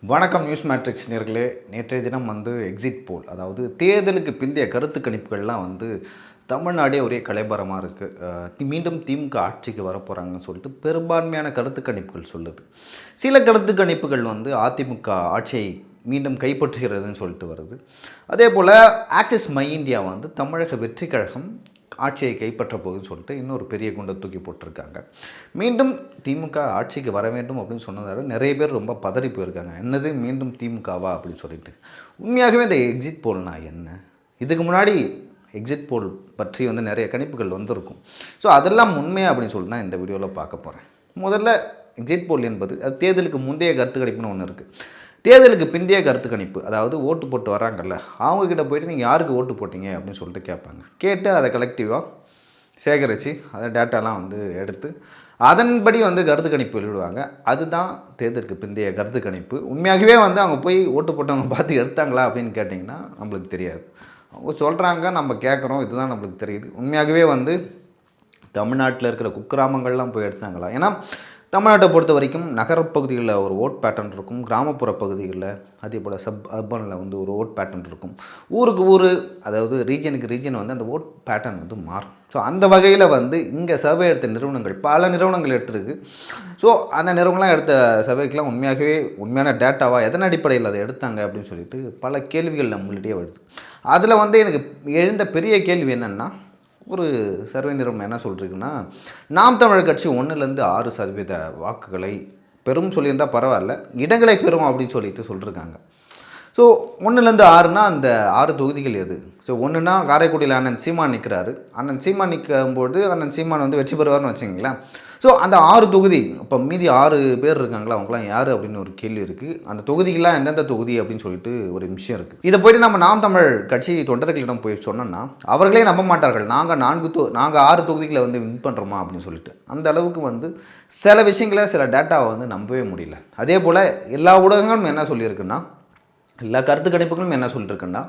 வணக்கம் news matrix நேர்களே. நேற்றைய தினம் எக்ஸிட் போல், அதாவது தேர்தலுக்கு பிந்தைய கருத்து கணிப்புகள்லாம் தமிழ்நாடே ஒரே கலைபரமாக இருக்குது. மீண்டும் திமுக ஆட்சிக்கு வரப்போகிறாங்கன்னு சொல்லிட்டு பெரும்பான்மையான கருத்து கணிப்புகள் சொல்லுது. சில கருத்து கணிப்புகள் அதிமுக ஆட்சியை மீண்டும் கைப்பற்றுகிறதுன்னு சொல்லிட்டு வருது. அதே போல் ஆக்சிஸ் மை இந்தியா தமிழக வெற்றி கழகம் ஆட்சியை கைப்பற்ற போகுதுன்னு சொல்லிட்டு இன்னொரு பெரிய குண்டை தூக்கி போட்டிருக்காங்க. மீண்டும் திமுக ஆட்சிக்கு வர வேண்டும் அப்படின்னு சொன்னதால நிறைய பேர் ரொம்ப பதறி போயிருக்காங்க. என்னது மீண்டும் திமுகவா அப்படின்னு சொல்லிட்டு. உண்மையாகவே இந்த எக்ஸிட் போல்னா என்ன? இதுக்கு முன்னாடி எக்ஸிட் போல் பற்றி நிறைய கணிப்புகள் வந்திருக்கும். ஸோ அதெல்லாம் உண்மையாக அப்படின்னு சொல்லிட்டு தான் இந்த வீடியோவில் பார்க்க போகிறேன். முதல்ல எக்ஸிட் போல் என்பது அது தேர்தலுக்கு முந்தைய கருத்து கணிப்புன்னு ஒன்று இருக்குது. தேர்தலுக்கு பிந்தைய கருத்து கணிப்பு, அதாவது ஓட்டு போட்டு வராங்கல்ல, அவங்கக்கிட்ட போய்ட்டு நீங்கள் யாருக்கு ஓட்டு போட்டிங்க அப்படின்னு சொல்லிட்டு கேட்பாங்க. கேட்டு அதை கலெக்டிவாக சேகரித்து அதை டேட்டாலாம் எடுத்து அதன்படி கருத்து கணிப்பு வெளியிடுவாங்க. அதுதான் தேர்தலுக்கு பிந்தைய கருத்து கணிப்பு. உண்மையாகவே அவங்க போய் ஓட்டு போட்டவங்க பார்த்து எடுத்தாங்களா அப்படின்னு கேட்டிங்கன்னா நம்மளுக்கு தெரியாது. அவங்க சொல்கிறாங்க, நம்ம கேட்குறோம், இதுதான் நம்மளுக்கு தெரியுது. உண்மையாகவே தமிழ்நாட்டில் இருக்கிற குக்கிராமங்கள்லாம் போய் எடுத்தாங்களா? ஏன்னா தமிழ்நாட்டை பொறுத்த வரைக்கும் நகரப்பகுதிகளில் ஒரு ஓட் பேட்டர்ன் இருக்கும், கிராமப்புற பகுதிகளில் அதே போல் அர்பனில் ஒரு ஓட் பேட்டர்ன் இருக்கும். ஊருக்கு ஊர், அதாவது ரீஜனுக்கு ரீஜன் அந்த ஓட் பேட்டர்ன் மாறும். ஸோ அந்த வகையில் இங்கே சர்வே எடுத்த நிறுவனங்கள் பல நிறுவனங்கள் எடுத்துருக்கு. ஸோ அந்த நிறுவனங்கள்லாம் எடுத்த சர்வேக்கெலாம் உண்மையான டேட்டாவாக எதன் அடிப்படையில் அதை எடுத்தாங்க அப்படின்னு சொல்லிட்டு பல கேள்விகள் நம்மளிடையே வருது. அதில் எனக்கு எழுந்த பெரிய கேள்வி என்னென்னா, ஒரு சர்வே நிறுவனம் என்ன சொல்லிருக்குன்னா, நாம் தமிழர் கட்சி 1-6% வாக்குகளை பெரும் சொல்லியிருந்தால் பரவாயில்ல, இடங்களை பெறும் அப்படின்னு சொல்லிட்டு சொல்லியிருக்காங்க. ஸோ 1-6னா அந்த 6 தொகுதிகள் எது? ஸோ 1னா காரைக்குடியில் அண்ணன் சீமான் நிற்கிறாரு. அண்ணன் சீமான் நிற்கும்போது அண்ணன் சீமான் வெற்றி பெறுவார்னு வச்சுங்களேன். ஸோ அந்த 6 தொகுதி, இப்போ மீதி 6 பேர் இருக்காங்களா, அவங்களாம் யார் அப்படின்னு ஒரு கேள்வி இருக்குது. அந்த தொகுதிகளாம் எந்தெந்த தொகுதி அப்படின்னு சொல்லிட்டு ஒரு விஷயம் இருக்குது. இதை போய்ட்டு நம்ம நாம் தமிழ் கட்சி தொண்டர்களிடம் போய் சொன்னோன்னா அவர்களே நம்ப மாட்டார்கள். நாங்கள் 6 தொகுதிகளை வின் பண்ணுறோமா அப்படின்னு சொல்லிட்டு. அந்த அளவுக்கு சில விஷயங்களை, சில டேட்டாவை நம்பவே முடியல. அதே போல் எல்லா ஊடகங்களும் என்ன சொல்லியிருக்குன்னா, எல்லா கருத்து கணிப்புகளும் என்ன சொல்லிட்டுருக்குன்னா,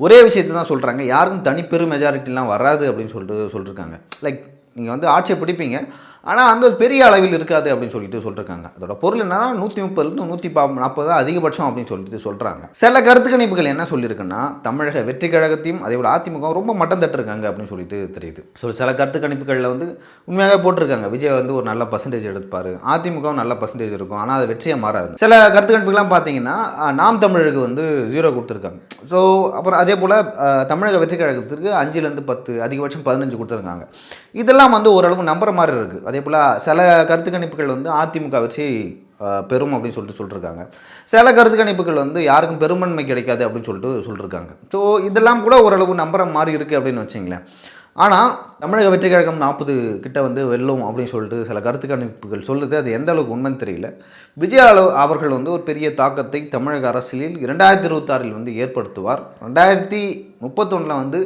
ஒரே விஷயத்தை தான் சொல்கிறாங்க, யாருக்கும் தனி பெரும் மெஜாரிட்டிலாம் வராது அப்படின்னு சொல்லியிருக்காங்க. லைக் நீங்கள் ஆட்சியை பிடிப்பீங்க, ஆனால் அந்த பெரிய அளவில் இருக்காது அப்படின்னு சொல்லியிருக்காங்க. அதோட பொருள் என்னன்னா 130-140 தான் அதிகபட்சம் அப்படின்னு சொல்லிட்டு சொல்கிறாங்க. சில கருத்து கணிப்புகள் என்ன சொல்லியிருக்குன்னா, தமிழக வெற்றி கழகத்தையும் அதே போல் அதிமுக ரொம்ப மட்டம் தட்டுருக்காங்க அப்படின்னு சொல்லிட்டு தெரியுது. ஸோ சில கருத்து கணிப்புகளில் உண்மையாக போட்டிருக்காங்க, விஜய் ஒரு நல்ல பர்சன்டேஜ் எடுப்பார், அதிமுகவும் நல்ல பர்சன்டேஜ் இருக்கும், ஆனால் அது வெற்றியாக மாறாது. சில கருத்து கணிப்புகள்லாம் பார்த்தீங்கன்னா நாம் தமிழுக்கு 0 கொடுத்துருக்காங்க. ஸோ அப்புறம் அதே போல் தமிழக வெற்றி கழகத்திற்கு 5-10 அதிகபட்சம் 15 கொடுத்துருக்காங்க. இதெல்லாம் ஓரளவு நம்புற மாதிரி இருக்குது. அதே போல் சில கருத்து கணிப்புகள் அதிமுக வச்சு பெரும் அப்படின்னு சொல்லியிருக்காங்க. சில கருத்து கணிப்புகள் யாருக்கும் பெரும்பான்மை கிடைக்காது அப்படின்னு சொல்லியிருக்காங்க. ஸோ இதெல்லாம் கூட ஓரளவு நம்புற மாதிரி இருக்குது அப்படின்னு வச்சிங்களேன். ஆனால் தமிழக வெற்றி கழகம் 40 கிட்ட வெல்லும் அப்படின்னு சொல்லிட்டு சில கருத்து கணிப்புகள் சொல்லுது. அது எந்த அளவுக்கு உண்மைன்னு தெரியல. விஜய் அவர்கள் ஒரு பெரிய தாக்கத்தை தமிழக அரசியலில் 2026 ஏற்படுத்துவார். 2031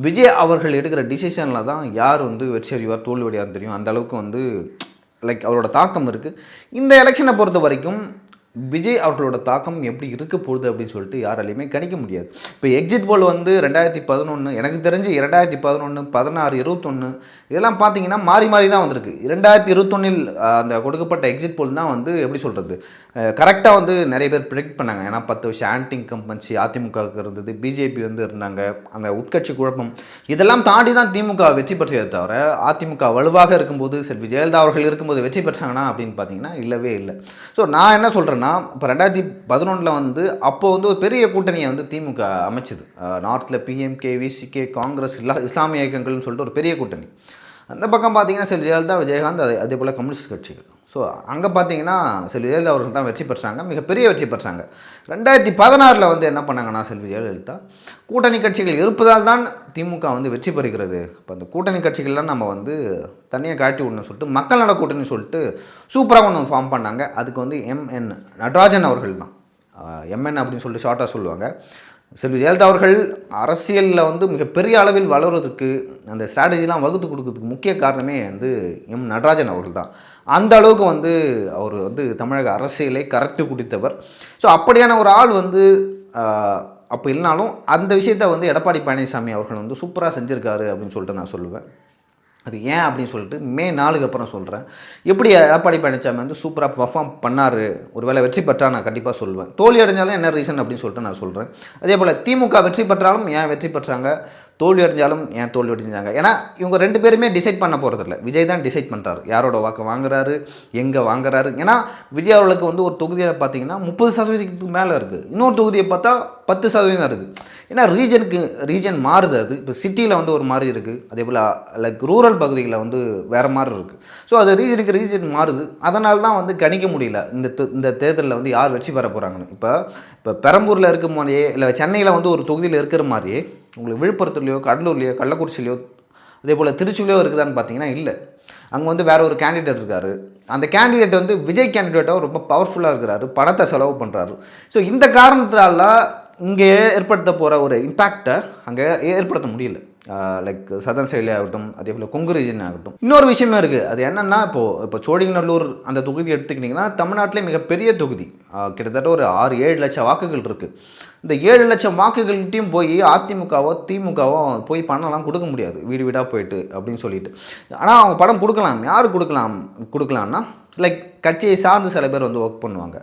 விஜய் அவர்கள் எடுக்கிற டிசிஷனில் தான் யார் வெற்றி அடைவார் தோல்வியடையான்னு தெரியும். அந்த அளவுக்கு லைக் அவரோட தாக்கம் இருக்குது. இந்த எலெக்ஷனை பொறுத்த வரைக்கும் விஜய் அவர்களோட தாக்கம் எப்படி இருக்க போகுது அப்படின்னு சொல்லிட்டு யாராலையுமே கணிக்க முடியாது. இப்போ எக்ஸிட் போல் 2011, எனக்கு தெரிஞ்சு 2011, 16, 21 இதெல்லாம் பார்த்தீங்கன்னா மாறி தான் வந்திருக்கு. 2021 அந்த கொடுக்கப்பட்ட எக்ஸிட் போல் தான் எப்படி சொல்கிறது, கரெக்டாக நிறைய பேர் ப்ரிடிக்ட் பண்ணாங்க. ஏன்னா 10 வருஷம் ஆன்டி இன்கம்பன்சி அதிமுகவுக்கு இருந்தது, பிஜேபி இருந்தாங்க, அந்த உட்கட்சி குழப்பம் இதெல்லாம் தாண்டி தான் திமுக வெற்றி பெற்றதை தவிர அதிமுக வலுவாக இருக்கும்போது செல்வி ஜெயலலிதா அவர்கள் இருக்கும்போது வெற்றி பெற்றாங்கன்னா அப்படின்னு பார்த்தீங்கன்னா இல்லவே இல்லை. ஸோ நான் என்ன சொல்கிறேன்னா, இப்போ 2011 அப்போ ஒரு பெரிய கூட்டணியை திமுக அமைச்சது. நார்த்தில் பிஎம்கே, விசிகே, காங்கிரஸ், இஸ்லாமிய இயக்கங்கள்னு சொல்லிட்டு ஒரு பெரிய கூட்டணி. அந்த பக்கம் பார்த்தீங்கன்னா செல்வி ஜெயலலிதா, விஜயகாந்த், அதே போல் கம்யூனிஸ்ட் கட்சிகள். ஸோ அங்கே பார்த்தீங்கன்னா செல்வி ஜெயலலிதா அவர்கள் தான் வெற்றி பெற்றாங்க, மிகப்பெரிய வெற்றி பெற்றாங்க. 2016 என்ன பண்ணாங்கன்னா செல்வி ஜெயலலிதா, கூட்டணி கட்சிகள் இருப்பதால் தான் திமுக வெற்றி பெறுகிறது. இப்போ அந்த கூட்டணி கட்சிகள்லாம் நம்ம தனியாக காட்டி விடணும்னு சொல்லிட்டு மக்கள் நல கூட்டணின்னு சொல்லிட்டு சூப்பராக ஒன்று ஃபார்ம் பண்ணாங்க. அதுக்கு எம்என் நடராஜன் அவர்கள் தான், எம்என் அப்படின்னு சொல்லிட்டு ஷார்ட்டாக சொல்லுவாங்க. செல்வி ஜெயலலிதா அவர்கள் அரசியலில் மிகப்பெரிய அளவில் வளர்வதற்கு அந்த ஸ்ட்ராட்டஜிலாம் வகுத்து கொடுக்கறதுக்கு முக்கிய காரணமே எம் நடராஜன் அவர்கள் தான். அந்த அளவுக்கு அவர் தமிழக அரசியலை கரெக்டு குடித்தவர். ஸோ அப்படியான ஒரு ஆள் அப்போ இல்லைனாலும் அந்த விஷயத்தை எடப்பாடி பழனிசாமி அவர்கள் சூப்பராக செஞ்சுருக்காரு அப்படின்னு சொல்லிட்டு நான் சொல்லுவேன். அது ஏன் அப்படின்னு சொல்லிட்டு மே 4க்கு அப்புறம் சொல்கிறேன். எப்படி எடப்பாடி பழனிசாமி வந்து சூப்பராக பர்ஃபார்ம் பண்ணார், ஒரு வேளை வெற்றி பெற்றா நான் கண்டிப்பாக சொல்லுவேன். தோல்வி அடைஞ்சாலும் என்ன ரீசன் அப்படின்னு சொல்லிட்டு நான் சொல்கிறேன். அதே போல் திமுக வெற்றி பெற்றாலும் ஏன் வெற்றி பெற்றாங்க, தோல்வி அடைஞ்சாலும் ஏன் தோல்வி அடைஞ்சாங்க. ஏன்னா இவங்க 2 பேருமே டிசைட் பண்ண போகிறதில்ல. விஜய் தான் டிசைட் பண்ணுறாரு யாரோட வாக்கு வாங்குறாரு, எங்கே வாங்குறாரு. ஏன்னா விஜய் அவர்களுக்கு வந்து ஒரு தொகுதியில் பார்த்தீங்கன்னா 30% மேலே இருக்குது, இன்னொரு தொகுதியை பார்த்தா 10% தான் இருக்குது. ஏன்னா ரீஜன் மாறுது. அது இப்போ சிட்டியில் வந்து ஒரு மாதிரி இருக்குது, அதே போல் லைக் ரூரல் பகுதிகளில் வந்து வேறு மாதிரி இருக்குது. ஸோ அது ரீஜன் மாறுது. அதனால தான் வந்து கணிக்க முடியல இந்த தேர்தலில் வந்து யார் வெற்றி பெற போகிறாங்கன்னு. இப்போ பெரம்பூரில் இருக்க மாதிரியே இல்லை சென்னையில் வந்து ஒரு தொகுதியில் இருக்கிற மாதிரியே உங்களுக்கு விழுப்புரத்துலையோ கடலூர்லையோ கள்ளக்குறிச்சிலையோ அதே போல் திருச்சிலையோ இருக்குதான்னு பார்த்தீங்கன்னா இல்லை. அங்கே வந்து வேற ஒரு கேண்டிடேட் இருக்கார். அந்த கேண்டிடேட் வந்து விஜய் கேண்டிடேட்டாக ரொம்ப பவர்ஃபுல்லாக இருக்கிறாரு, பணத்தை செலவு பண்ணுறாரு. ஸோ இந்த காரணத்தால் இங்கே ஏற்படுத்த போகிற ஒரு இம்பேக்டை அங்கே ஏற்படுத்த முடியல. லைக் சதன் சைடில் ஆகட்டும், அதே போல் கொங்கு ரீஜன் ஆகட்டும். இன்னொரு விஷயமே இருக்குது. அது என்னென்னா இப்போ சோழிங்கநல்லூர் அந்த தொகுதி எடுத்துக்கிட்டிங்கன்னா தமிழ்நாட்டிலே மிகப்பெரிய தொகுதி. கிட்டத்தட்ட ஒரு 6-7 லட்சம் வாக்குகள் இருக்குது. இந்த 7 லட்சம் வாக்குகள்கிட்டையும் போய் அதிமுகவோ திமுகவோ போய் பணம்லாம் கொடுக்க முடியாது, வீடு வீடாக போயிட்டு அப்படின்னு சொல்லிட்டு. ஆனால் அவங்க படம் கொடுக்கலாம். யார் கொடுக்கலாம்னா லைக் கட்சியை சார்ந்து சில பேர் வந்து ஒர்க் பண்ணுவாங்க.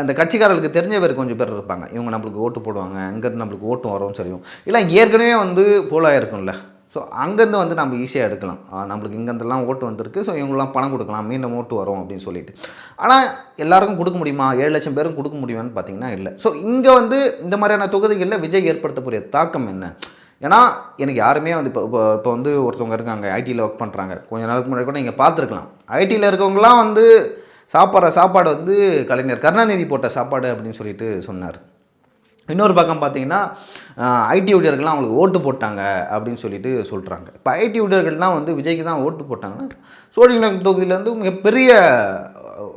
அந்த கட்சிக்காரர்களுக்கு தெரிஞ்ச பேர் கொஞ்சம் பேர் இருப்பாங்க. இவங்க நம்மளுக்கு ஓட்டு போடுவாங்க, அங்கேருந்து நம்மளுக்கு ஓட்டு வரோம்னு சொல்லியும். இல்லை ஏற்கனவே வந்து போலாக இருக்கும்ல, ஸோ அங்கேருந்து வந்து நம்ம ஈஸியாக எடுக்கலாம். நம்மளுக்கு இங்கேருந்துலாம் ஓட்டு வந்திருக்கு, ஸோ இவங்களாம் பணம் கொடுக்கலாம், மீண்டும் ஓட்டு வரும் அப்படின்னு சொல்லிட்டு. ஆனால் எல்லாருக்கும் கொடுக்க முடியுமா, 7 லட்சம் பேரும் கொடுக்க முடியுமான்னு பார்த்தீங்கன்னா இல்லை. ஸோ இங்கே வந்து இந்த மாதிரியான தொகுதிகளில் விஜய் ஏற்படுத்தக்கூடிய தாக்கம் என்ன? ஏன்னா எனக்கு யாருமே வந்து இப்போ வந்து ஒருத்தவங்க இருக்காங்க ஐடியில் ஒர்க் பண்ணுறாங்க. கொஞ்சம் நாளுக்கு முன்னாடி கூட நீங்கள் பார்த்துருக்கலாம். ஐடியில் இருக்கவங்களாம் வந்து சாப்பாடு வந்து கலைஞர் கருணாநிதி போட்ட சாப்பாடு அப்படின்னு சொல்லிட்டு சொன்னார். இன்னொரு பக்கம் பார்த்தீங்கன்னா ஐடி ஊழியர்கள்லாம் அவங்களுக்கு ஓட்டு போட்டாங்க அப்படின்னு சொல்லிட்டு சொல்கிறாங்க. இப்போ ஐடி ஊழியர்கள்லாம் வந்து விஜய்க்கு தான் ஓட்டு போட்டாங்கன்னா சோழிங்கநல்லூர் தொகுதியிலேருந்து மிகப்பெரிய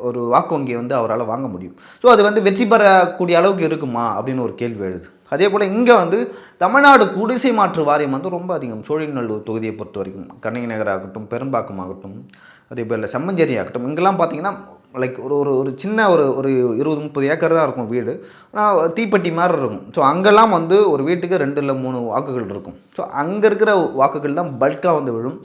ஒரு வாக்கு வங்கியை வந்து அவரால் வாங்க முடியும். ஸோ அது வந்து வெற்றி பெறக்கூடிய அளவுக்கு இருக்குமா அப்படின்னு ஒரு கேள்வி எழுது. அதே போல் இங்கே வந்து தமிழ்நாடு குடிசை மாற்று வாரியம் வந்து ரொம்ப அதிகம். சோழிங்கநல்லூர் தொகுதியை பொறுத்த வரைக்கும் கண்ணகி நகர் ஆகட்டும், பெரும்பாக்கம் ஆகட்டும், அதே போல் செம்மஞ்சேரி ஆகட்டும், இங்கெல்லாம் பார்த்தீங்கன்னா லைக் ஒரு சின்ன ஒரு 20-30 ஏக்கர் தான் இருக்கும் வீடு, ஆனால் தீப்பெட்டி மாதிரி இருக்கும். ஸோ அங்கெல்லாம் வந்து ஒரு வீட்டுக்கு 2 இல்லை 3 வாக்குகள் இருக்கும். ஸோ அங்கே இருக்கிற வாக்குகள் தான் பல்காக வந்து விழும்.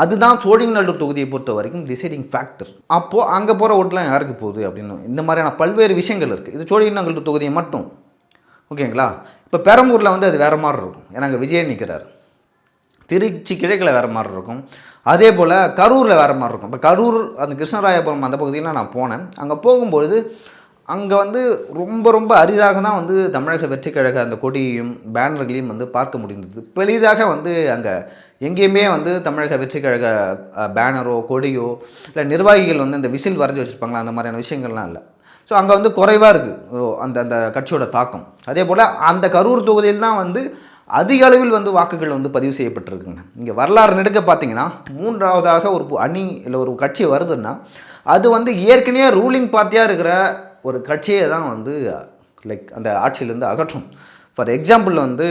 அதுதான் சோழிங்கநல்லூர் தொகுதியை பொறுத்த வரைக்கும் டிசைடிங் ஃபேக்டர். அப்போது அங்கே போகிற ஓட்டுலாம் யாருக்கு போகுது அப்படின்னு இந்த மாதிரியான பல்வேறு விஷயங்கள் இருக்குது. இது சோழிங்கநல்லூர் தொகுதியை மட்டும் ஓகேங்களா. இப்போ பெரம்பூரில் வந்து அது வேறு மாதிரி இருக்கும், ஏன்னா அங்கே விஜய் நிற்கிறார். திருச்சி கிழக்கில் வேறு மாதிரி இருக்கும், அதே போல் கரூரில் வேறு மாதிரி இருக்கும். இப்போ கரூர் அந்த கிருஷ்ணராயபுரம் அந்த பகுதியில் நான் போனேன். அங்கே போகும்பொழுது அங்கே வந்து ரொம்ப அரிதாக தான் வந்து தமிழக வெற்றி கழக அந்த கொடியையும் பேனர்களையும் வந்து பார்க்க முடிந்தது. பெரிதாக வந்து அங்கே எங்கேயுமே வந்து தமிழக வெற்றி கழக பேனரோ கொடியோ இல்லை நிர்வாகிகள் வந்து அந்த விசில் வரைஞ்சி வச்சுருப்பாங்களா, அந்த மாதிரியான விஷயங்கள்லாம் இல்லை. ஸோ அங்கே வந்து குறைவாக இருக்குது அந்த கட்சியோட தாக்கம். அதே போல் அந்த கரூர் தொகுதியில் தான் வந்து அதிக அளவில் வந்து வாக்குகள் வந்து பதிவு செய்யப்பட்டிருக்குங்க. இங்கே வரலாறு நெடுக்க பார்த்தீங்கன்னா 3ஆவதாக ஒரு அணி இல்லை ஒரு கட்சி வருதுன்னா அது வந்து ஏற்கனவே ரூலிங் பார்ட்டியாக இருக்கிற ஒரு கட்சியை தான் வந்து லைக் அந்த ஆட்சியிலேருந்து அகற்றும். ஃபார் எக்ஸாம்பிள் வந்து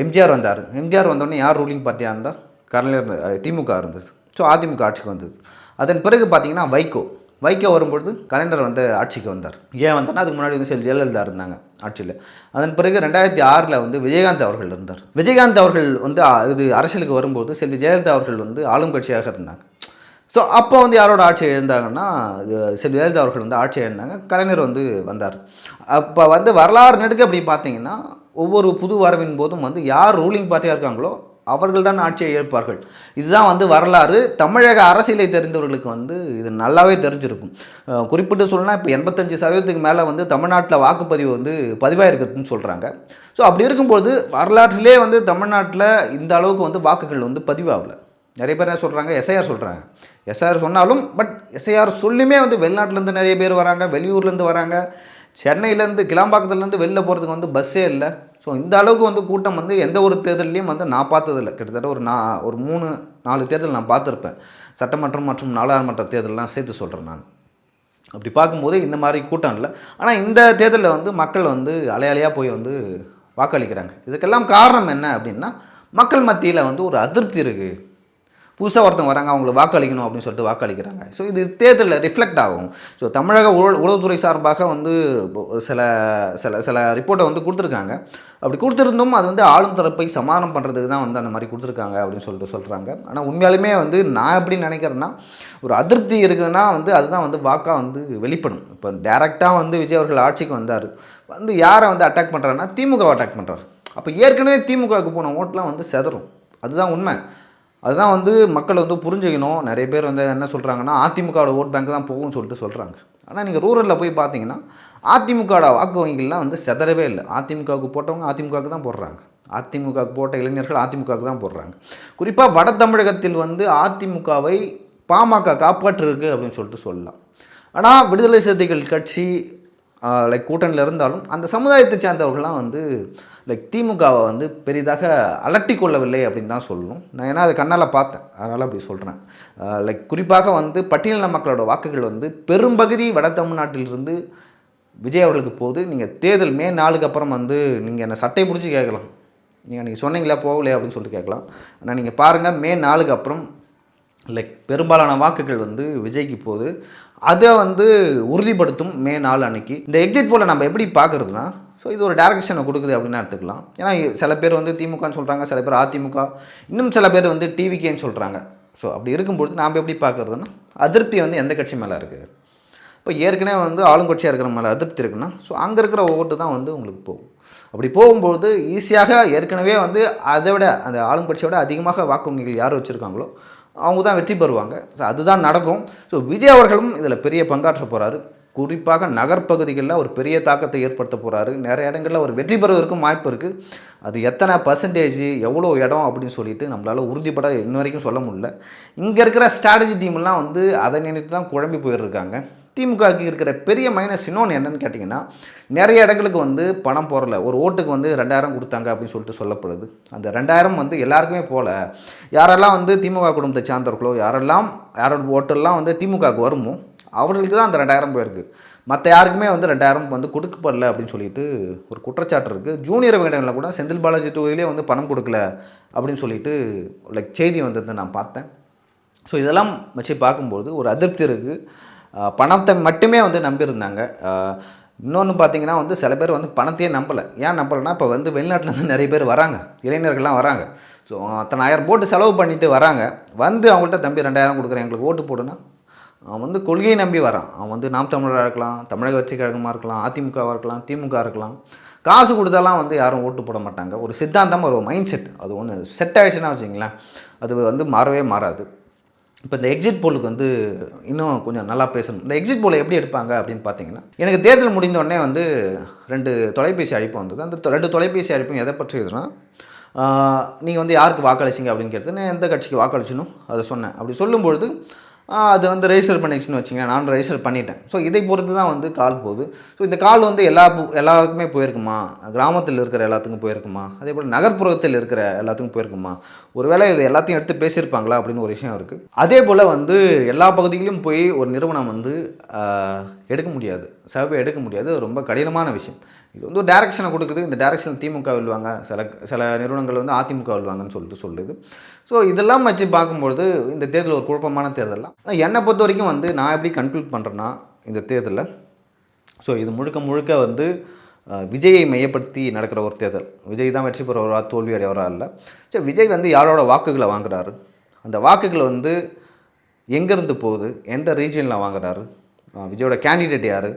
எம்ஜிஆர் வந்தார். எம்ஜிஆர் வந்தோடனே யார் ரூலிங் பார்ட்டியாக இருந்தால் கலைஞர் திமுக இருந்தது. ஸோ அதிமுக ஆட்சிக்கு வந்தது. அதன் பிறகு பார்த்தீங்கன்னா வைகோ வரும்பொழுது கலைஞர் வந்து ஆட்சிக்கு வந்தார். ஏன் வந்தார்னா அதுக்கு முன்னாடி வந்து ஜெயலலிதா இருந்தாங்க ஆட்சியில். அதன் பிறகு 2006 வந்து விஜயகாந்த் அவர்கள் இருந்தார். விஜயகாந்த் அவர்கள் வந்து இது அரசியலுக்கு வரும்போது செல்வி ஜெயலலிதா அவர்கள் வந்து ஆளும் கட்சியாக இருந்தாங்க. ஸோ அப்போ வந்து யாரோட ஆட்சி எழுந்தாங்கன்னா செல்வி ஜெயலலிதா அவர்கள் வந்து ஆட்சி எழுந்தாங்க, கலைஞர் வந்து வந்தார். அப்போ வந்து வரலாறு நெடுக்க அப்படி பார்த்தீங்கன்னா ஒவ்வொரு புது வரவின் போதும் வந்து யார் ரூலிங் பார்ட்டியாக இருக்காங்களோ அவர்கள் தான் ஆட்சியை ஏற்பார்கள். இதுதான் வந்து வரலாறு. தமிழக அரசியலை தெரிந்தவர்களுக்கு வந்து இது நல்லாவே தெரிஞ்சிருக்கும். குறிப்பிட்டு சொல்லலாம், இப்போ 85% மேலே வந்து தமிழ்நாட்டில் வாக்குப்பதிவு வந்து பதிவாயிருக்குதுன்னு சொல்கிறாங்க. ஸோ அப்படி இருக்கும்போது வரலாற்றிலே வந்து தமிழ்நாட்டில் இந்த அளவுக்கு வந்து வாக்குகள் வந்து பதிவாகலை. நிறைய பேர் என்ன சொல்கிறாங்க, எஸ்ஐஆர் சொல்கிறாங்க. எஸ்ஐஆர் சொன்னாலும் பட் எஸ்ஐஆர் சொல்லியுமே வந்து வெளிநாட்டிலேருந்து நிறைய பேர் வராங்க, வெளியூர்லேருந்து வராங்க, சென்னையிலேருந்து கிளாம்பாக்கத்துலேருந்து வெளில போகிறதுக்கு வந்து பஸ்ஸே இல்லை. ஸோ இந்த அளவுக்கு வந்து கூட்டம் வந்து எந்த ஒரு தேர்தலையும் வந்து நான் பார்த்ததில்லை. கிட்டத்தட்ட ஒரு 3-4 தேர்தல் நான் பார்த்துருப்பேன், சட்டமன்றம் மற்றும் நாடாளுமன்ற தேர்தலெலாம் சேர்த்து சொல்கிறேன் நான். அப்படி பார்க்கும்போது இந்த மாதிரி கூட்டம் இல்லை. ஆனால் இந்த தேர்தலில் வந்து மக்கள் வந்து அலையாலையாக போய் வந்து வாக்களிக்கிறாங்க. இதுக்கெல்லாம் காரணம் என்ன அப்படின்னா மக்கள் மத்தியில் வந்து ஒரு அதிருப்தி இருக்குது. புதுசாக ஒருத்தவங்க வராங்க, அவங்களுக்கு வாக்களிக்கணும் அப்படின்னு சொல்லிட்டு வாக்களிக்கிறாங்க. ஸோ இது தேர்தலில் ரிஃப்ளெக்ட் ஆகும். ஸோ தமிழக உளவுத்துறை சார்பாக வந்து சில சில சில ரிப்போர்ட்டை வந்து கொடுத்துருக்காங்க. அப்படி கொடுத்துருந்தும் அது வந்து ஆளும் தரப்பை சமாதானம் பண்ணுறதுக்கு தான் வந்து அந்த மாதிரி கொடுத்துருக்காங்க அப்படின்னு சொல்லிட்டு சொல்கிறாங்க. ஆனால் உண்மையாலுமே வந்து நான் எப்படி நினைக்கிறேன்னா, ஒரு அதிருப்தி இருக்குதுன்னா வந்து அதுதான் வந்து வாக்காக வந்து வெளிப்படும். இப்போ டேரெக்டாக வந்து விஜய் அவர்கள் ஆட்சிக்கு வந்தார், வந்து யாரை வந்து அட்டாக் பண்ணுறாருன்னா திமுகவை அட்டாக் பண்ணுறாரு. அப்போ ஏற்கனவே திமுகவுக்கு போன ஓட்டெலாம் வந்து செதறும். அதுதான் உண்மை. அதுதான் வந்து மக்கள் வந்து புரிஞ்சுக்கணும். நிறைய பேர் வந்து என்ன சொல்கிறாங்கன்னா, அதிமுகவோட ஓட் பேங்க் தான் போகும்னு சொல்லிட்டு சொல்கிறாங்க. ஆனால் நீங்கள் ரூரலில் போய் பார்த்தீங்கன்னா அதிமுகவோட வாக்கு வங்கிகள்லாம் வந்து செதறவே இல்லை. அதிமுகவுக்கு போட்டவங்க அதிமுகவுக்கு தான் போடுறாங்க. அதிமுகவுக்கு போட்ட இளைஞர்கள் அதிமுகவுக்கு தான் போடுறாங்க. குறிப்பாக வட தமிழகத்தில் வந்து அதிமுகவை பாமக காப்பாற்றிருக்கு அப்படின்னு சொல்லிட்டு சொல்லலாம். ஆனால் விடுதலை சிறுத்தைகள் கட்சி கூட்டணியில் இருந்தாலும் அந்த சமுதாயத்தை சேர்ந்தவர்கள்லாம் வந்து திமுகவை வந்து பெரிதாக அலட்டி கொள்ளவில்லை அப்படின்னு தான் சொல்லணும். நான் ஏன்னா அதை கண்ணால் பார்த்தேன், அதனால் அப்படி சொல்கிறேன். குறிப்பாக வந்து பட்டியலின மக்களோட வாக்குகள் வந்து பெரும்பகுதி வட தமிழ்நாட்டிலிருந்து விஜய் அவர்களுக்கு போகுது. நீங்கள் தேர்தல் மே 4க்கு அப்புறம் வந்து நீங்கள் என்னை சட்டை பிடிச்சி கேட்கலாம், நீங்கள் சொன்னீங்களா போகலையே அப்படின்னு சொல்லிட்டு கேட்கலாம். ஆனால் நீங்கள் பாருங்கள், மே 4க்கு அப்புறம் பெரும்பாலான வாக்குகள் வந்து விஜய்க்கு போகுது. அதை வந்து உறுதிப்படுத்தும் மே 4 அன்னைக்கு. இந்த எக்ஸிட் போல நம்ம எப்படி பார்க்குறதுனா, ஸோ இது ஒரு டேரக்ஷனை கொடுக்குது அப்படின்னு எடுத்துக்கலாம். ஏன்னா சில பேர் வந்து திமுகன்னு சொல்கிறாங்க, சில பேர் அதிமுக, இன்னும் சில பேர் வந்து டிவிகேன்னு சொல்கிறாங்க. ஸோ அப்படி இருக்கும்பொழுது நாம் எப்படி பார்க்குறதுன்னா, அதிருப்தி வந்து எந்த கட்சி மேலே இருக்குது. இப்போ ஏற்கனவே வந்து ஆளுங்கட்சியாக இருக்கிற மேலே அதிருப்தி இருக்குன்னா, ஸோ அங்கே இருக்கிற ஓட்டு தான் வந்து உங்களுக்கு போகும். அப்படி போகும்போது ஈஸியாக ஏற்கனவே வந்து அதை விட அந்த ஆளுங்கட்சியோட அதிகமாக வாக்கு வங்கிகள் யார் வச்சுருக்காங்களோ அவங்க தான் வெற்றி பெறுவாங்க. ஸோ அதுதான் நடக்கும். ஸோ விஜய் அவர்களும் இதில் பெரிய பங்காற்ற போகிறாரு. குறிப்பாக நகர்ப்பகுதிகளில் ஒரு பெரிய தாக்கத்தை ஏற்படுத்த போகிறாரு. நிறைய இடங்களில் ஒரு வெற்றி பெறுவதற்கும் வாய்ப்பு இருக்குது. அது எத்தனை பர்சன்டேஜ், எவ்வளோ இடம் அப்படின்னு சொல்லிட்டு நம்மளால் உறுதிப்பட இன்ன வரைக்கும் சொல்ல முடியல. இங்கே இருக்கிற ஸ்ட்ராட்டஜி டீம்லாம் வந்து அதை நினைத்து தான் குழம்பி போயிட்டுருக்காங்க. திமுகவுக்கு இருக்கிற பெரிய மைனஸ் இன்னொன்று என்னென்னு கேட்டிங்கன்னா, நிறைய இடங்களுக்கு வந்து பணம் போகல. ஒரு ஓட்டுக்கு வந்து 2000 கொடுத்தாங்க அப்படின்னு சொல்லிட்டு சொல்லப்படுது. அந்த 2000 வந்து எல்லாருக்குமே போகல. யாரெல்லாம் வந்து திமுக குடும்பத்தை சார்ந்தவர்களோ, யாரோட ஓட்டெல்லாம் வந்து திமுகவுக்கு வருமோ அவர்களுக்கு தான் அந்த 2000 போயிருக்கு. மற்ற யாருக்குமே வந்து 2000 வந்து கொடுக்கப்படல அப்படின்னு சொல்லிட்டு ஒரு குற்றச்சாட்டு இருக்குது. ஜூனியர் விகடனில் கூட செந்தில் பாலாஜி தொகுதியிலே வந்து பணம் கொடுக்கல அப்படின்னு சொல்லிட்டு செய்தி வந்தது நான் பார்த்தேன். ஸோ இதெல்லாம் வச்சு பார்க்கும்போது ஒரு அதிருப்தி இருக்குது. பணத்தை மட்டுமே வந்து நம்பியிருந்தாங்க. இன்னொன்று பார்த்தீங்கன்னா வந்து சில பேர் வந்து பணத்தையே நம்பலை. ஏன் நம்பலைன்னா, இப்போ வந்து வெளிநாட்டிலேருந்து நிறைய பேர் வராங்க, இளைஞர்கள்லாம் வராங்க. ஸோ அத்தனை 1000 போட்டு செலவு பண்ணிவிட்டு வராங்க. வந்து அவங்கள்ட்ட தம்பி 2000 கொடுக்குறேன் எங்களுக்கு ஓட்டு போடுன்னா, அவன் வந்து கொள்கையை நம்பி வரான். அவன் வந்து நாம் தமிழராக இருக்கலாம், தமிழக வெற்றி கழகமாக இருக்கலாம், அதிமுகவாக இருக்கலாம், திமுக இருக்கலாம். காசு கொடுத்தாலாம் வந்து யாரும் ஓட்டு போட மாட்டாங்க. ஒரு சித்தாந்தம், ஒரு மைண்ட் செட், அது ஒன்று செட் ஆகிடுச்சுன்னா வச்சுங்களேன், அது வந்து மாறவே மாறாது. இப்போ இந்த எக்ஸிட் போலுக்கு வந்து இன்னும் கொஞ்சம் நல்லா பேசணும். இந்த எக்ஸிட் போலை எப்படி எடுப்பாங்க அப்படின்னு பார்த்தீங்கன்னா, எனக்கு தேர்தல் முடிந்தோடனே வந்து 2 தொலைபேசி அழைப்பு வந்தது. அந்த 2 தொலைபேசி அழைப்பும் எதை பற்றியதுன்னா, நீங்கள் வந்து யாருக்கு வாக்களிச்சிங்க அப்படின்னு கேட்டது. நான் எந்த கட்சிக்கு வாக்களிச்சணும் அதை சொன்னேன். அப்படி சொல்லும்பொழுது அது வந்து ரெஜிஸ்டர் பண்ணிடுச்சுன்னு வச்சிங்களேன். நான் ரெஜிஸ்டர் பண்ணிட்டேன். ஸோ இதை பொறுத்து தான் வந்து கால் போகுது. ஸோ இந்த கால் வந்து எல்லாருக்குமே போயிருக்குமா, கிராமத்தில் இருக்கிற எல்லாத்துக்கும் போயிருக்குமா, அதே போல் நகர்ப்புறத்தில் இருக்கிற எல்லாத்துக்கும் போயிருக்குமா, ஒருவேளை இது எல்லாத்தையும் எடுத்து பேசியிருப்பாங்களா அப்படின்னு ஒரு விஷயம் இருக்குது. அதே போல் வந்து எல்லா பகுதிகளிலும் போய் ஒரு நிறுவனம் வந்து எடுக்க முடியாது, சர்வே எடுக்க முடியாது. ரொம்ப கடினமான விஷயம். இது வந்து ஒரு டைரக்ஷனை கொடுக்குது. இந்த டைரக்ஷன் திமுக வெல்வாங்க, சில நிறுவனங்கள் வந்து அதிமுக வெல்வாங்கன்னு சொல்லிட்டு சொல்லுது. ஸோ இதெல்லாம் வச்சு பார்க்கும்பொழுது இந்த தேர்தல் ஒரு குழப்பமான தேர்தலாம். ஆனால் என்னை பொறுத்த வரைக்கும் வந்து நான் எப்படி கன்க்ளூட் பண்ணுறேன்னா இந்த தேர்தலில், ஸோ இது முழுக்க வந்து விஜயை மையப்படுத்தி நடக்கிற ஒரு தேர்தல். விஜய் தான் வெற்றி பெறுவரா தோல்வி அடையவரா இல்லை. சரி, விஜய் வந்து யாரோட வாக்குகளை வாங்குறாரு, அந்த வாக்குகள் வந்து எங்கேருந்து போகுது, எந்த ரீஜனில் வாங்குறாரு, விஜயோட கேண்டிடேட் யார்,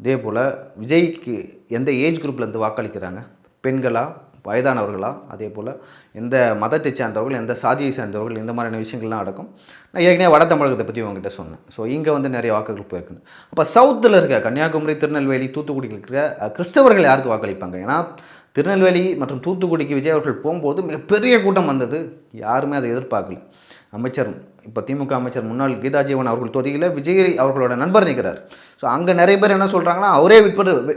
அதே போல் விஜய்க்கு எந்த ஏஜ் குரூப்லேருந்து வாக்களிக்கிறாங்க, பெண்களா வயதானவர்களா, அதே போல் எந்த மதத்தை சேர்ந்தவர்கள், எந்த சாதியை சேர்ந்தவர்கள், இந்த மாதிரியான விஷயங்கள்லாம் நடக்கும். நான் ஏற்கனவே வட தமிழகத்தை பற்றி உங்ககிட்ட சொன்னேன். ஸோ இங்கே வந்து நிறைய வாக்குகள் போயிருக்குன்னு. அப்போ சவுத்தில் இருக்க கன்னியாகுமரி, திருநெல்வேலி, தூத்துக்குடியில் இருக்கிற கிறிஸ்தவர்கள் யாருக்கு வாக்களிப்பாங்க? ஏன்னா திருநெல்வேலி மற்றும் தூத்துக்குடிக்கு விஜய் அவர்கள் போகும்போது மிகப்பெரிய கூட்டம் வந்தது. யாருமே அதை எதிர்பார்க்கல. அமைச்சர், இப்போ திமுக அமைச்சர் முன்னாள் கீதாஜீவன் அவர்கள் தொகுதியில் விஜய் அவர்களோட நண்பர் நிற்கிறார். ஸோ அங்கே நிறைய பேர் என்ன சொல்கிறாங்கன்னா, அவரே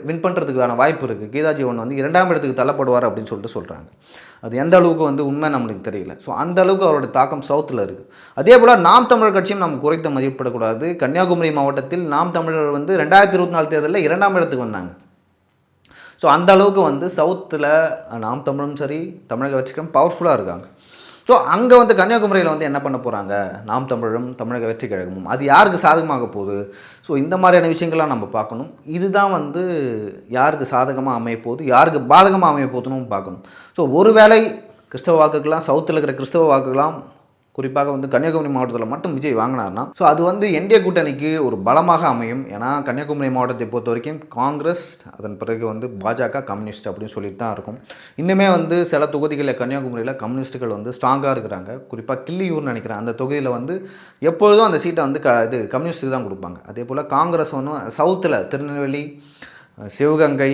வின் பண்ணுறதுக்கான வாய்ப்பு இருக்குது. கீதாஜீவன் வந்து 2ஆம் இடத்துக்கு தள்ளப்படுவார் அப்படின்னு சொல்லிட்டு சொல்கிறாங்க. அது எந்த அளவுக்கு வந்து உண்மை நம்மளுக்கு தெரியல. ஸோ அந்த அளவுக்கு அவரோட தாக்கம் சவுத்தில் இருக்குது. அதே போல் நாம் தமிழர் கட்சியும் நம்ம குறைத்து மதிப்பிடக்கூடாது. கன்னியாகுமரி மாவட்டத்தில் நாம் தமிழர் வந்து 2024 தேர்தலில் 2ஆம் இடத்துக்கு வந்தாங்க. ஸோ அந்த அளவுக்கு வந்து சவுத்தில் நாம் தமிழும் சரி, தமிழக வெற்றிக்கும் பவர்ஃபுல்லாக இருக்காங்க. ஸோ அங்கே வந்து கன்னியாகுமரியில் வந்து என்ன பண்ண போகிறாங்க, நாம் தமிழரும் தமிழக வெற்றி கழகமும், அது யாருக்கு சாதகமாக போகுது? ஸோ இந்த மாதிரியான விஷயங்கள்லாம் நம்ம பார்க்கணும். இதுதான் வந்து யாருக்கு சாதகமாக அமைய போகுது, யாருக்கு பாதகமாக அமைய போகுதுன்னு பார்க்கணும். ஸோ ஒருவேளை கிறிஸ்தவ வாக்குகள்லாம், சவுத்தில் இருக்கிற கிறிஸ்தவ வாக்குகள்லாம் குறிப்பாக வந்து கன்னியாகுமரி மாவட்டத்தில் மட்டும் விஜய் வாங்கினார்னா, ஸோ அது வந்து என்டிஏ கூட்டணிக்கு ஒரு பலமாக அமையும். ஏன்னா கன்னியாகுமரி மாவட்டத்தை பொறுத்த வரைக்கும் காங்கிரஸ், அதன் பிறகு வந்து பாஜக, கம்யூனிஸ்ட் அப்படின்னு சொல்லிட்டு தான் இருக்கும். இன்னுமே வந்து சில தொகுதிகளில் கன்னியாகுமரியில் கம்யூனிஸ்ட்டுகள் வந்து ஸ்ட்ராங்காக இருக்கிறாங்க. குறிப்பாக கிள்ளியூர்னு நினைக்கிறேன், அந்த தொகுதியில் வந்து எப்பொழுதும் அந்த சீட்டை வந்து இது கம்யூனிஸ்ட்டுக்கு தான் கொடுப்பாங்க. அதே போல் காங்கிரஸ் வந்து சவுத்தில் திருநெல்வேலி, சிவகங்கை,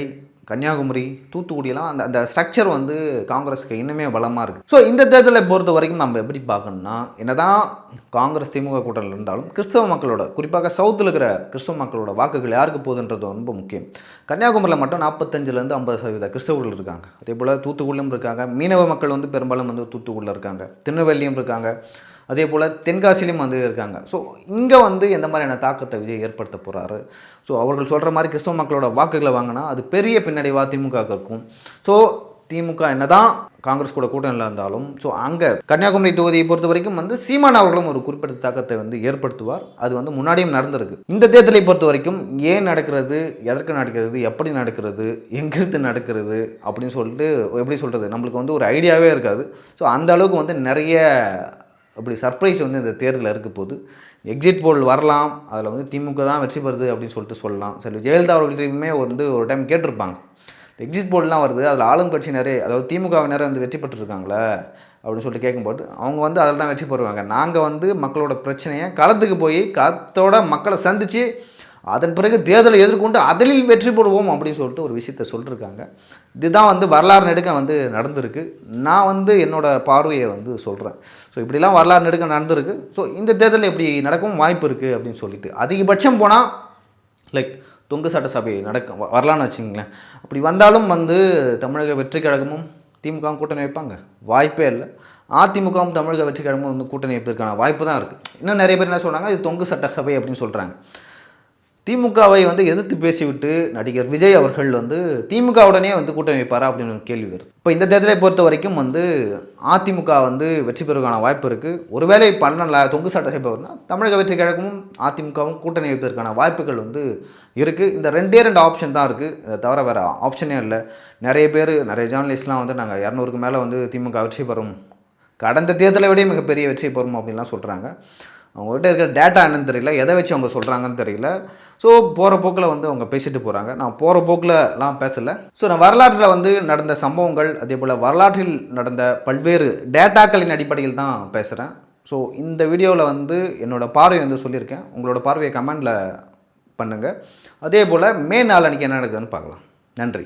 கன்னியாகுமரி, தூத்துக்குடியெல்லாம் அந்த அந்த ஸ்ட்ரக்சர் வந்து காங்கிரஸுக்கு இன்னுமே பலமாக இருக்குது. ஸோ இந்த தேர்தலை பொறுத்த வரைக்கும் நம்ம எப்படி பார்க்கணும்னா, என்னதான் காங்கிரஸ் திமுக கூட்டணியில் இருந்தாலும் கிறிஸ்தவ மக்களோட, குறிப்பாக சவுத்தில் இருக்கிற கிறிஸ்தவ மக்களோட வாக்குகள் யாருக்கு போகுதுன்றது ரொம்ப முக்கியம். கன்னியாகுமரியில் மட்டும் 45% 50% கிறிஸ்தவர்கள் இருக்காங்க. அதே போல் தூத்துக்குடியும் இருக்காங்க. மீனவ மக்கள் வந்து பெரும்பாலும் வந்து தூத்துக்குடியில் இருக்காங்க. திருநெல்வேலியும் இருக்காங்க. அதே போல் தென்காசிலையும் வந்து இருக்காங்க. ஸோ இங்கே வந்து எந்த மாதிரியான தாக்கத்தை விஜய் ஏற்படுத்த போகிறாரு? ஸோ அவர்கள் சொல்கிற மாதிரி கிறிஸ்தவ மக்களோட வாக்குகளை வாங்கினா அது பெரிய பின்னடைவாக திமுகவுக்கு இருக்கும். ஸோ திமுக என்ன தான் காங்கிரஸ் கூட கூட்டணியில் இருந்தாலும், ஸோ அங்கே கன்னியாகுமரி தொகுதியை பொறுத்த வரைக்கும் வந்து சீமான் அவர்களும் ஒரு குறிப்பிட்ட தாக்கத்தை வந்து ஏற்படுத்துவார். அது வந்து முன்னாடியும் நடந்திருக்கு. இந்த தேர்தலை பொறுத்த வரைக்கும் ஏன் நடக்கிறது, எதற்கு நடக்கிறது, எப்படி நடக்கிறது, எங்கிருந்து நடக்கிறது அப்படின்னு சொல்லிட்டு எப்படி சொல்கிறது, நம்மளுக்கு வந்து ஒரு ஐடியாவே இருக்காது. ஸோ அந்த அளவுக்கு வந்து நிறைய அப்படி சர்ப்ரைஸ் வந்து இந்த தேர்தலில் இருக்க போது. எக்ஸிட் போல் வரலாம், அதில் வந்து திமுக தான் வெற்றி பெறுது அப்படின்னு சொல்லிட்டு சொல்லலாம். சரி, ஜெயலலிதா அவர்கள்ட்டையுமே வந்து ஒரு டைம் கேட்டிருப்பாங்க, எக்ஸிட் போல்லாம் வருது, அதில் ஆளும் கட்சியினரே, அதாவது திமுகவினரே வந்து வெற்றி பெற்றுருக்காங்களே அப்படின்னு சொல்லிட்டு கேட்கும்போது அவங்க வந்து அதில் தான் வெற்றி பெறுவாங்க. நாங்கள் வந்து மக்களோட பிரச்சனையை களத்துக்கு போய் களத்தோட மக்களை சந்தித்து அதன் பிறகு தேர்தலை எதிர்கொண்டு அதில் வெற்றி பெறுவோம் அப்படின்னு சொல்லிட்டு ஒரு விஷயத்தை சொல்லியிருக்காங்க. இதுதான் வந்து வரலாறு நெடுக்க வந்து நடந்திருக்கு. நான் வந்து என்னோடய பார்வையை வந்து சொல்கிறேன். ஸோ இப்படிலாம் வரலாறு நெடுக்க நடந்திருக்கு. ஸோ இந்த தேர்தலில் எப்படி நடக்கும் வாய்ப்பு இருக்குது அப்படின்னு சொல்லிட்டு, அதிகபட்சம் போனால் லைக் தொங்கு சட்டசபை நடக்கும் வரலான்னு வச்சுங்களேன். அப்படி வந்தாலும் வந்து தமிழக வெற்றி கழகமும் திமுகவும் கூட்டணி வைப்பாங்க, வாய்ப்பே இல்லை. அதிமுகவும் தமிழக வெற்றி கழகமும் வந்து கூட்டணி வைப்பதற்கான வாய்ப்பு தான் இருக்குது. இன்னும் நிறைய பேர் என்ன சொல்கிறாங்க, இது தொங்கு சட்டசபை அப்படின்னு சொல்கிறாங்க. திமுகவை வந்து எதிர்த்து பேசிவிட்டு நடிகர் விஜய் அவர்கள் வந்து திமுகவுடனே வந்து கூட்டணி வைப்பாரா அப்படின்னு ஒரு கேள்வி வருது. இப்போ இந்த தேர்தலை பொறுத்த வரைக்கும் வந்து அதிமுக வந்து வெற்றி பெறுவதற்கான வாய்ப்பு இருக்குது. ஒருவேளை தொங்கு சட்டசபை வரும்னா தமிழக வெற்றி கழகமும் அதிமுகவும் கூட்டணி வைப்பதற்கான வாய்ப்புகள் வந்து இருக்குது. இந்த ரெண்டே ஆப்ஷன் தான் இருக்குது, இதை தவிர வேறு ஆப்ஷனே இல்லை. நிறைய பேர், நிறைய ஜேர்னலிஸ்ட்லாம் வந்து நாங்கள் 200க்கு மேலே வந்து திமுக வெற்றி பெறும், கடந்த தேர்தலை விட மிகப்பெரிய வெற்றி பெறும் அப்படின்லாம் சொல்கிறாங்க. அவங்ககிட்ட இருக்கிற டேட்டா என்னன்னு தெரியல, எதை வச்சு அவங்க சொல்கிறாங்கன்னு தெரியல. ஸோ போகிற போக்கில் வந்து அவங்க பேசிட்டு போகிறாங்க. நான் போகிற போக்கிலலாம் பேசலை. ஸோ நான் வரலாற்றில் வந்து நடந்த சம்பவங்கள், அதே போல் வரலாற்றில் நடந்த பல்வேறு டேட்டாக்களின் அடிப்படையில் தான் பேசுகிறேன். ஸோ இந்த வீடியோவில் வந்து என்னோடய பார்வையை வந்து சொல்லியிருக்கேன். உங்களோட பார்வையை கமெண்டில் பண்ணுங்கள். அதே போல் மே 4 அன்றைக்கி என்ன நடக்குதுன்னு பார்க்கலாம். நன்றி.